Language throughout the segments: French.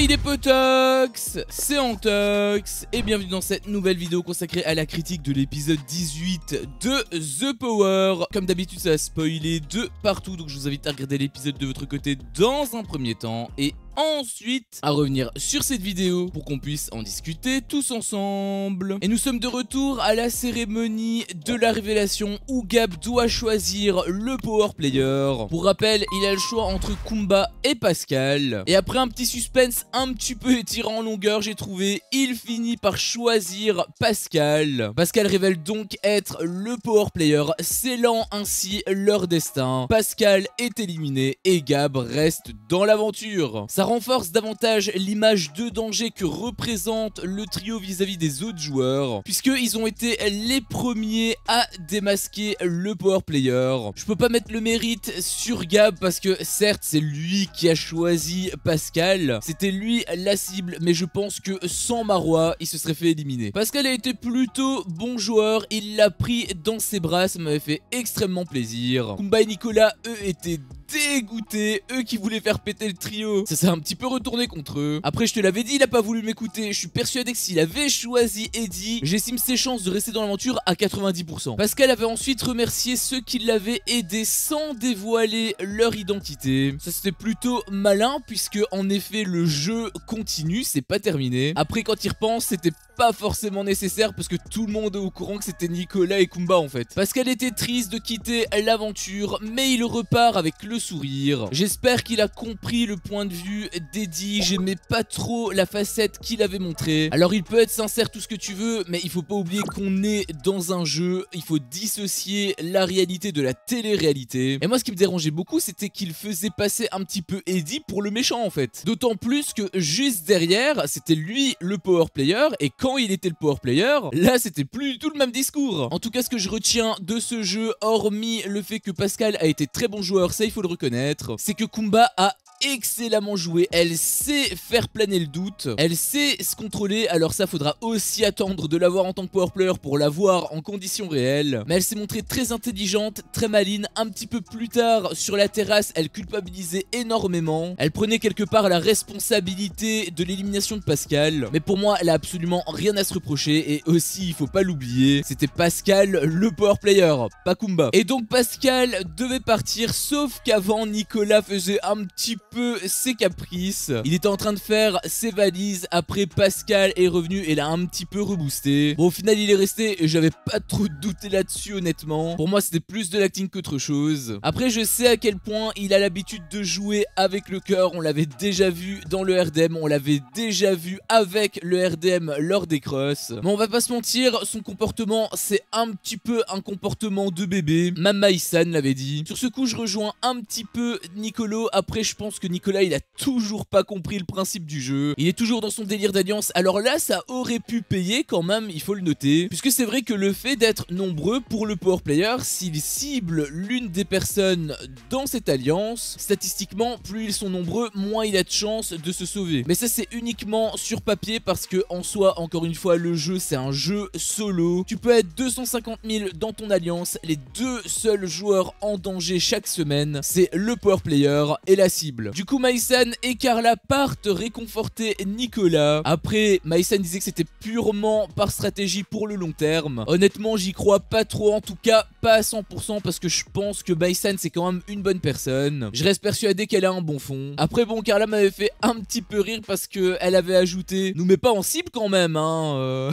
Hey les potox, c'est Antox et bienvenue dans cette nouvelle vidéo consacrée à la critique de l'épisode 18 de The Power. Comme d'habitude ça va spoiler de partout, donc je vous invite à regarder l'épisode de votre côté dans un premier temps et ensuite à revenir sur cette vidéo pour qu'on puisse en discuter tous ensemble. Et nous sommes de retour à la cérémonie de la révélation où Gab doit choisir le power player. Pour rappel, il a le choix entre Kumba et Pascal. Et après un petit suspense un petit peu étiré en longueur, j'ai trouvé, il finit par choisir Pascal. Pascal révèle donc être le power player, scellant ainsi leur destin. Pascal est éliminé et Gab reste dans l'aventure. Ça renforce davantage l'image de danger que représente le trio vis-à-vis des autres joueurs, puisqu'ils ont été les premiers à démasquer le power player. Je peux pas mettre le mérite sur Gab parce que certes c'est lui qui a choisi Pascal, c'était lui la cible, mais je pense que sans Marois il se serait fait éliminer. Pascal a été plutôt bon joueur, il l'a pris dans ses bras, ça m'avait fait extrêmement plaisir. Kumba et Nicolas eux étaient dégoûtés, eux qui voulaient faire péter le trio. Ça s'est un petit peu retourné contre eux. Après je te l'avais dit, il a pas voulu m'écouter. Je suis persuadé que s'il avait choisi Eddie, j'estime ses chances de rester dans l'aventure à 90%. Pascal avait ensuite remercié ceux qui l'avaient aidé sans dévoiler leur identité. Ça c'était plutôt malin puisque en effet le jeu continue, c'est pas terminé. Après quand il repense, c'était pas forcément nécessaire parce que tout le monde est au courant que c'était Nicolas et Kumba en fait. Pascal était triste de quitter l'aventure, mais il repart avec le sourire. J'espère qu'il a compris le point de vue d'Eddie. J'aimais pas trop la facette qu'il avait montrée. Alors il peut être sincère tout ce que tu veux, mais il faut pas oublier qu'on est dans un jeu. Il faut dissocier la réalité de la télé-réalité. Et moi ce qui me dérangeait beaucoup, c'était qu'il faisait passer un petit peu Eddie pour le méchant en fait. D'autant plus que juste derrière, c'était lui le power player, et quand il était le power player, là c'était plus du tout le même discours. En tout cas ce que je retiens de ce jeu, hormis le fait que Pascal a été très bon joueur, ça il faut le reconnaître, c'est que Kumba a excellemment joué, elle sait faire planer le doute, elle sait se contrôler, alors ça faudra aussi attendre de l'avoir en tant que power player pour l'avoir en conditions réelles, mais elle s'est montrée très intelligente, très maline. Un petit peu plus tard sur la terrasse, elle culpabilisait énormément, elle prenait quelque part la responsabilité de l'élimination de Pascal, mais pour moi elle a absolument rien à se reprocher, et aussi il faut pas l'oublier, c'était Pascal le power player, pas Kumba. Et donc Pascal devait partir, sauf qu'avant Nicolas faisait un petit peu ses caprices. Il était en train de faire ses valises, après Pascal est revenu et l'a un petit peu reboosté. Bon au final il est resté et j'avais pas trop douté là-dessus honnêtement. Pour moi c'était plus de l'acting qu'autre chose. Après je sais à quel point il a l'habitude de jouer avec le cœur, on l'avait déjà vu dans le RDM, on l'avait déjà vu avec le RDM lors des crosses. Mais on va pas se mentir, son comportement c'est un petit peu un comportement de bébé. Même Maïsan l'avait dit. Sur ce coup je rejoins un petit peu Nicolo. Après je pense que Nicolas il a toujours pas compris le principe du jeu, il est toujours dans son délire d'alliance. Alors là ça aurait pu payer quand même, il faut le noter, puisque c'est vrai que le fait d'être nombreux pour le power player, s'il cible l'une des personnes dans cette alliance, statistiquement plus ils sont nombreux, moins il a de chances de se sauver. Mais ça c'est uniquement sur papier parce que en soi, encore une fois, le jeu c'est un jeu solo. Tu peux être 250 000 dans ton alliance, les deux seuls joueurs en danger chaque semaine c'est le power player et la cible. Du coup Maïsan et Carla partent réconforter Nicolas. Après Maïsan disait que c'était purement par stratégie pour le long terme. Honnêtement j'y crois pas trop, en tout cas pas à 100%, parce que je pense que Maïsan c'est quand même une bonne personne. Je reste persuadé qu'elle a un bon fond. Après bon, Carla m'avait fait un petit peu rire parce que elle avait ajouté nous mets pas en cible quand même hein.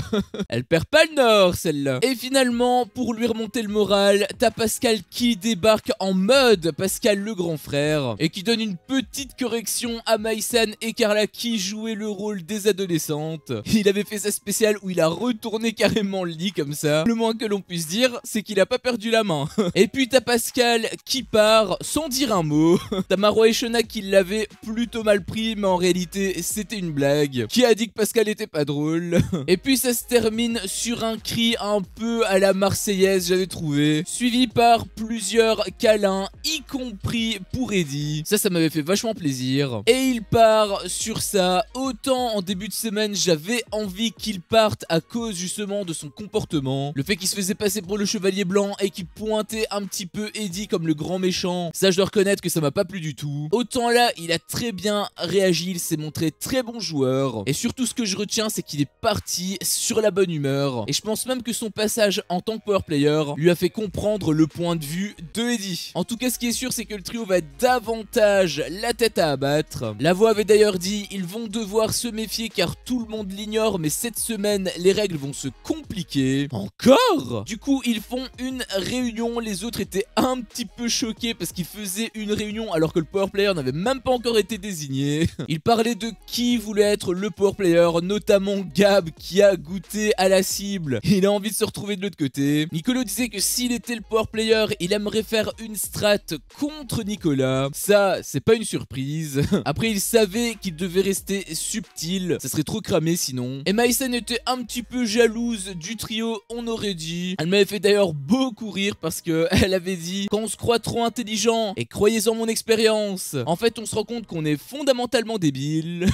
Elle perd pas le nord celle-là. Et finalement pour lui remonter le moral, t'as Pascal qui débarque en mode Pascal le grand frère et qui donne une petite correction à Maïsan et Carla qui jouaient le rôle des adolescentes. Il avait fait sa spéciale où il a retourné carrément le lit comme ça. Le moins que l'on puisse dire c'est qu'il a pas perdu la main. Et puis t'as Pascal qui part sans dire un mot. T'as Marois et Shona qui l'avaient plutôt mal pris, mais en réalité c'était une blague. Qui a dit que Pascal était pas drôle. Et puis ça se termine sur un cri un peu à la Marseillaise, j'avais trouvé, suivi par plusieurs câlins, y compris pour Eddie. Ça m'avait fait vachement vachement plaisir. Et il part sur ça. Autant en début de semaine j'avais envie qu'il parte à cause justement de son comportement. Le fait qu'il se faisait passer pour le chevalier blanc et qu'il pointait un petit peu Eddie comme le grand méchant. Ça je dois reconnaître que ça m'a pas plu du tout. Autant là il a très bien réagi, il s'est montré très bon joueur. Et surtout ce que je retiens c'est qu'il est parti sur la bonne humeur. Et je pense même que son passage en tant que power player lui a fait comprendre le point de vue de Eddie. En tout cas ce qui est sûr c'est que le trio va être davantage la tête à abattre. La voix avait d'ailleurs dit ils vont devoir se méfier car tout le monde l'ignore mais cette semaine les règles vont se compliquer. Encore? Du coup ils font une réunion, les autres étaient un petit peu choqués parce qu'ils faisaient une réunion alors que le power player n'avait même pas encore été désigné. Ils parlaient de qui voulait être le power player, notamment Gab qui a goûté à la cible. Il a envie de se retrouver de l'autre côté. Nicolas disait que s'il était le power player, il aimerait faire une strat contre Nicolas. Ça, c'est pas une surprise. Après, il savait qu'il devait rester subtil. Ça serait trop cramé sinon. Et Maïsen était un petit peu jalouse du trio, on aurait dit. Elle m'avait fait d'ailleurs beaucoup rire parce que elle avait dit quand on se croit trop intelligent et croyez-en mon expérience. En fait, on se rend compte qu'on est fondamentalement débile.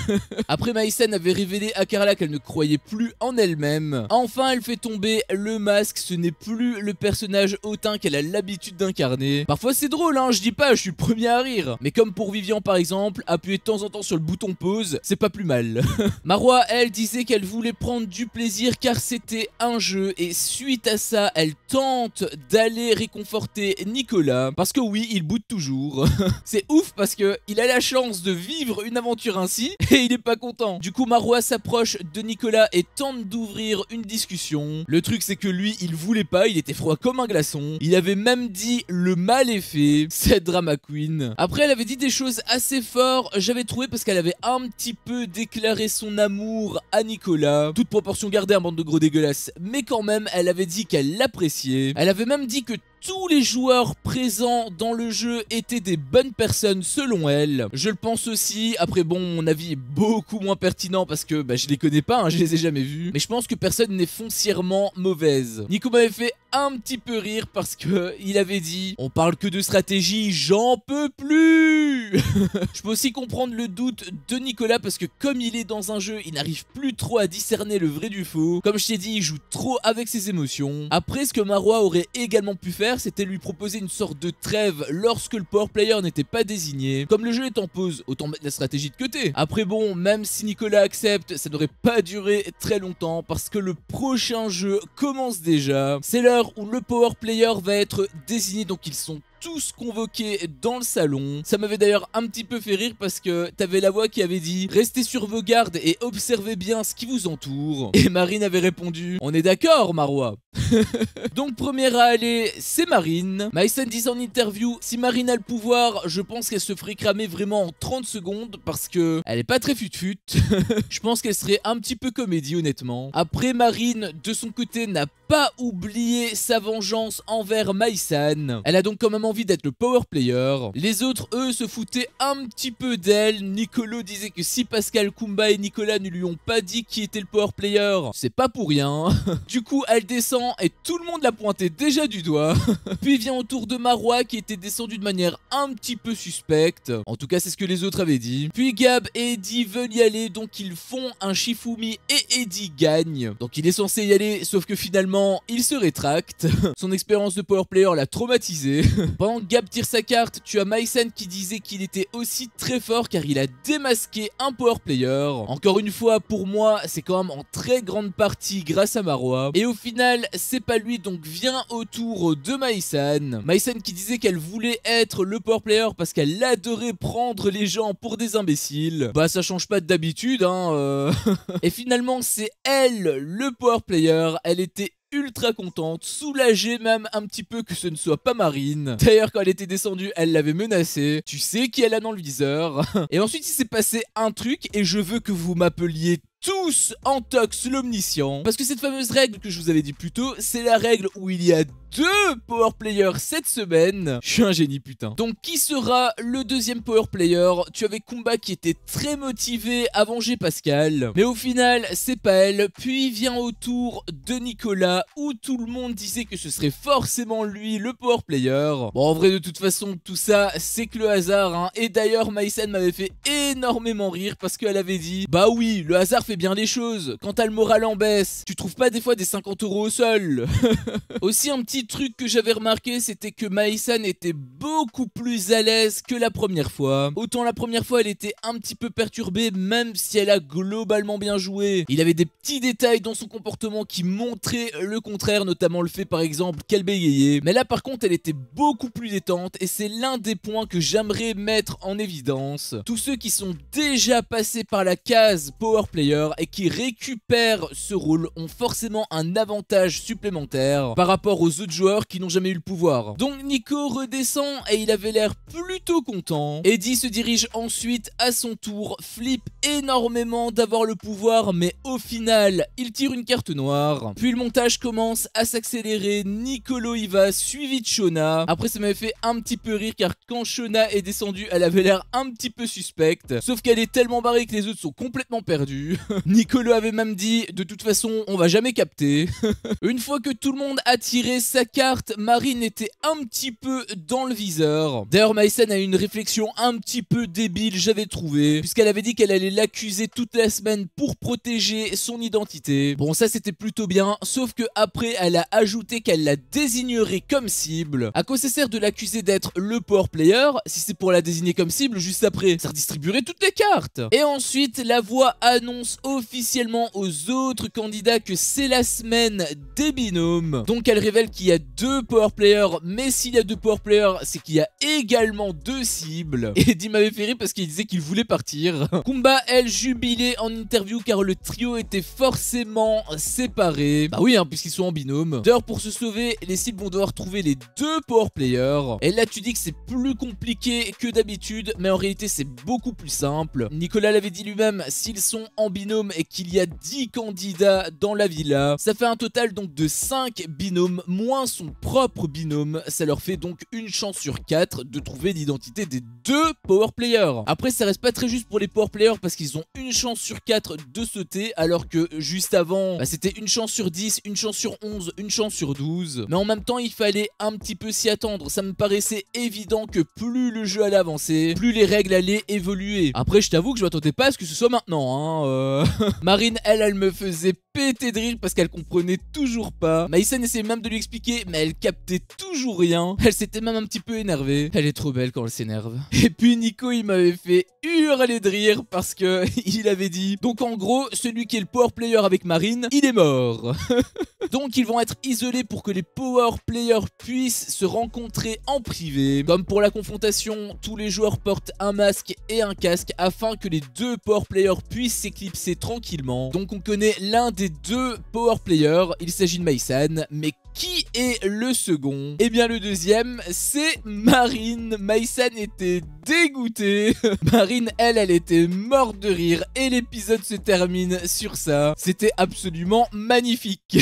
Après, Maïsen avait révélé à Carla qu'elle ne croyait plus en elle-même. Enfin, elle fait tomber le masque. Ce n'est plus le personnage hautain qu'elle a l'habitude d'incarner. Parfois, c'est drôle, hein, je dis pas, je suis le premier à rire. Mais comme pour Vivian par exemple, appuyer de temps en temps sur le bouton pause, c'est pas plus mal. Marwa, elle, disait qu'elle voulait prendre du plaisir car c'était un jeu. Et suite à ça, elle tente d'aller réconforter Nicolas. Parce que oui, il boude toujours. C'est ouf parce que il a la chance de vivre une aventure ainsi et il est pas content. Du coup, Marwa s'approche de Nicolas et tente d'ouvrir une discussion. Le truc c'est que lui, il voulait pas, il était froid comme un glaçon. Il avait même dit le mal est fait. Cette drama queen. Après, elle avait dit des choses assez fortes, j'avais trouvé parce qu'elle avait un petit peu déclaré son amour à Nicolas. Toute proportion gardée, un bande de gros dégueulasses. Mais quand même, elle avait dit qu'elle l'appréciait. Elle avait même dit que tous les joueurs présents dans le jeu étaient des bonnes personnes selon elle. Je le pense aussi. Après bon, mon avis est beaucoup moins pertinent parce que je les connais pas, hein, je les ai jamais vus. Mais je pense que personne n'est foncièrement mauvaise. Nico m'avait fait un petit peu rire parce que il avait dit on parle que de stratégie, j'en peux plus. Je peux aussi comprendre le doute de Nicolas parce que comme il est dans un jeu, il n'arrive plus trop à discerner le vrai du faux. Comme je t'ai dit, il joue trop avec ses émotions. Après, ce que Marwa aurait également pu faire, c'était lui proposer une sorte de trêve lorsque le power player n'était pas désigné. Comme le jeu est en pause, autant mettre la stratégie de côté. Après bon, même si Nicolas accepte, ça n'aurait pas duré très longtemps parce que le prochain jeu commence déjà. C'est l'heure où le power player va être désigné, donc ils sont tous convoqués dans le salon. Ça m'avait d'ailleurs un petit peu fait rire parce que t'avais la voix qui avait dit restez sur vos gardes et observez bien ce qui vous entoure. Et Marine avait répondu on est d'accord Marwa. Donc première à aller, c'est Marine. Maïsen disait en interview si Marine a le pouvoir, je pense qu'elle se ferait cramer vraiment en 30 secondes parce que elle est pas très fut-fut. Je pense qu'elle serait un petit peu comédie honnêtement. Après Marine, de son côté, n'a pas oublié sa vengeance envers Maïsen. Elle a donc quand même envie d'être le power player. Les autres, eux, se foutaient un petit peu d'elle. Nicolo disait que si Pascal, Kumba et Nicolas ne lui ont pas dit qui était le power player, c'est pas pour rien. Du coup, elle descend et tout le monde la pointait déjà du doigt. Puis vient au tour de Marwa qui était descendu de manière un petit peu suspecte. En tout cas, c'est ce que les autres avaient dit. Puis Gab et Eddie veulent y aller, donc ils font un Shifumi et Eddie gagne. Donc il est censé y aller, sauf que finalement, il se rétracte. Son expérience de power player l'a traumatisé. Pendant que Gab tire sa carte, tu as Maïsen qui disait qu'il était aussi très fort car il a démasqué un power player. Encore une fois, pour moi, c'est quand même en très grande partie grâce à Marwa. Et au final, c'est pas lui, donc vient au tour de Maïsen. Maïsen qui disait qu'elle voulait être le power player parce qu'elle adorait prendre les gens pour des imbéciles. Bah ça change pas d'habitude hein. Et finalement c'est elle le power player. Elle était ultra contente, soulagée même un petit peu que ce ne soit pas Marine. D'ailleurs quand elle était descendue, elle l'avait menacée. Tu sais qui elle a dans le viseur. Et ensuite il s'est passé un truc et je veux que vous m'appeliez tous Antox l'omniscient. Parce que cette fameuse règle que je vous avais dit plus tôt, c'est la règle où il y a 2 power players cette semaine. Je suis un génie putain. Donc qui sera le deuxième power player? Tu avais Kumba qui était très motivé à venger Pascal, mais au final c'est pas elle. Puis vient au tour de Nicolas où tout le monde disait que ce serait forcément lui le power player. Bon, en vrai de toute façon tout ça c'est que le hasard hein. Et d'ailleurs Maïsan m'avait fait énormément rire parce qu'elle avait dit bah oui, le hasard fait bien les choses. Quand t'as le moral en baisse, tu trouves pas des fois des 50 € au sol? Aussi un petit truc que j'avais remarqué, c'était que Maïsan était beaucoup plus à l'aise que la première fois. Autant la première fois elle était un petit peu perturbée, même si elle a globalement bien joué. Il avait des petits détails dans son comportement qui montraient le contraire, notamment le fait par exemple qu'elle bégayait. Mais là par contre elle était beaucoup plus détente et c'est l'un des points que j'aimerais mettre en évidence. Tous ceux qui sont déjà passés par la case Power Player et qui récupèrent ce rôle ont forcément un avantage supplémentaire par rapport aux autres joueurs qui n'ont jamais eu le pouvoir. Donc Nico redescend et il avait l'air plutôt content. Eddie se dirige ensuite à son tour, flippe énormément d'avoir le pouvoir, mais au final il tire une carte noire. Puis le montage commence à s'accélérer, Nicolo y va, suivi de Shona. Après ça m'avait fait un petit peu rire car quand Shona est descendue elle avait l'air un petit peu suspecte, sauf qu'elle est tellement barrée que les autres sont complètement perdus. Nicolo avait même dit de toute façon on va jamais capter. Une fois que tout le monde a tiré sa carte, Marine était un petit peu dans le viseur. D'ailleurs Maïsan a eu une réflexion un petit peu débile j'avais trouvé, puisqu'elle avait dit qu'elle allait l'accuser toute la semaine pour protéger son identité. Bon ça c'était plutôt bien, sauf que après elle a ajouté qu'elle la désignerait comme cible. À quoi ça sert de l'accuser d'être le power player si c'est pour la désigner comme cible juste après? Ça redistribuerait toutes les cartes. Et ensuite la voix annonce officiellement aux autres candidats que c'est la semaine des binômes. Donc elle révèle qu'il y a 2 power players, mais s'il y a 2 power players c'est qu'il y a également 2 cibles. Et Eddie m'avait fait rire parce qu'il disait qu'il voulait partir. Kumba elle jubilait en interview car le trio était forcément séparé. Bah oui hein, puisqu'ils sont en binôme. D'ailleurs pour se sauver les cibles vont devoir trouver les 2 power players. Et là tu dis que c'est plus compliqué que d'habitude, mais en réalité c'est beaucoup plus simple. Nicolas l'avait dit lui-même, s'ils sont en binôme et qu'il y a 10 candidats dans la villa, ça fait un total donc de 5 binômes moins son propre binôme. Ça leur fait donc une chance sur 4 de trouver l'identité des 2 power players. Après ça reste pas très juste pour les power players parce qu'ils ont une chance sur 4 de sauter, alors que juste avant bah, c'était une chance sur 10, une chance sur 11, une chance sur 12. Mais en même temps il fallait un petit peu s'y attendre. Ça me paraissait évident que plus le jeu allait avancer, plus les règles allaient évoluer. Après je t'avoue que je m'attendais pas à ce que ce soit maintenant hein. Marine elle me faisait péter de rire parce qu'elle comprenait toujours pas. Maïsan essayait même de lui expliquer mais elle captait toujours rien. Elle s'était même un petit peu énervée. Elle est trop belle quand elle s'énerve. Et puis Nico il m'avait fait hurler de rire parce que il avait dit donc en gros celui qui est le power player avec Marine il est mort. Donc ils vont être isolés pour que les power players puissent se rencontrer en privé. Comme pour la confrontation, tous les joueurs portent un masque et un casque afin que les 2 power players puissent s'éclipser tranquillement. Donc on connaît l'un des 2 power players, il s'agit de Maïsan, mais qui est le second? Eh bien le deuxième c'est Marine. Maïsan était dégoûtée. Marine elle était morte de rire et l'épisode se termine sur ça. C'était absolument magnifique.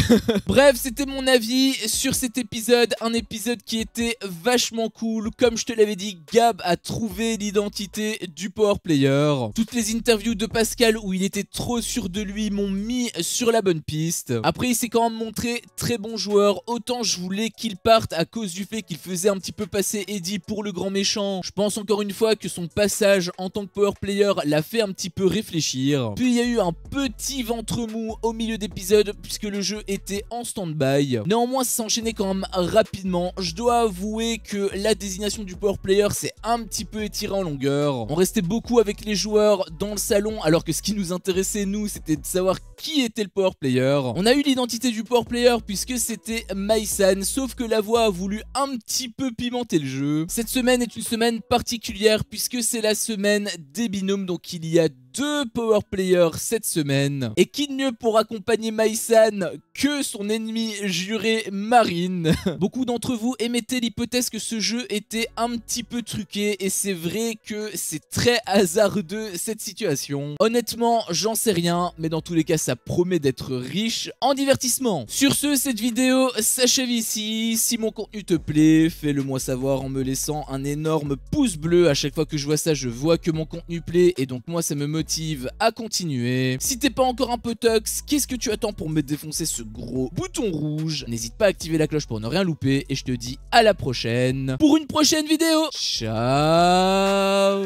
Bref c'était mon avis sur cet épisode. Un épisode qui était vachement cool. Comme je te l'avais dit, Gab a trouvé l'identité du power player. Toutes les interviews de Pascal où il était trop sûr de lui m'ont mis sur la bonne piste. Après il s'est quand même montré très bon joueur. Autant je voulais qu'il parte à cause du fait qu'il faisait un petit peu passer Eddie pour le grand méchant. Je pense encore une fois que son passage en tant que power player l'a fait un petit peu réfléchir. Puis il y a eu un petit ventre mou au milieu d'épisode puisque le jeu était en stand-by. Néanmoins ça s'enchaînait quand même rapidement. Je dois avouer que la désignation du power player s'est un petit peu étirée en longueur. On restait beaucoup avec les joueurs dans le salon alors que ce qui nous intéressait nous c'était de savoir qui était le power player. On a eu l'identité du power player puisque c'était Maïsan, sauf que la voix a voulu un petit peu pimenter le jeu. Cette semaine est une semaine particulière particulière puisque c'est la semaine des binômes, donc il y a 2 power players cette semaine. Et qui de mieux pour accompagner Maïsan que son ennemi juré Marine. Beaucoup d'entre vous émettaient l'hypothèse que ce jeu était un petit peu truqué et c'est vrai que c'est très hasardeux cette situation. Honnêtement, j'en sais rien, mais dans tous les cas ça promet d'être riche en divertissement. Sur ce, cette vidéo s'achève ici. Si mon contenu te plaît, fais-le moi savoir en me laissant un énorme pouce bleu. À chaque fois que je vois ça, je vois que mon contenu plaît et donc moi ça me motive à continuer. Si t'es pas encore un peu tox, qu'est-ce que tu attends pour me défoncer ce gros bouton rouge? N'hésite pas à activer la cloche pour ne rien louper et je te dis à la prochaine pour une prochaine vidéo. Ciao.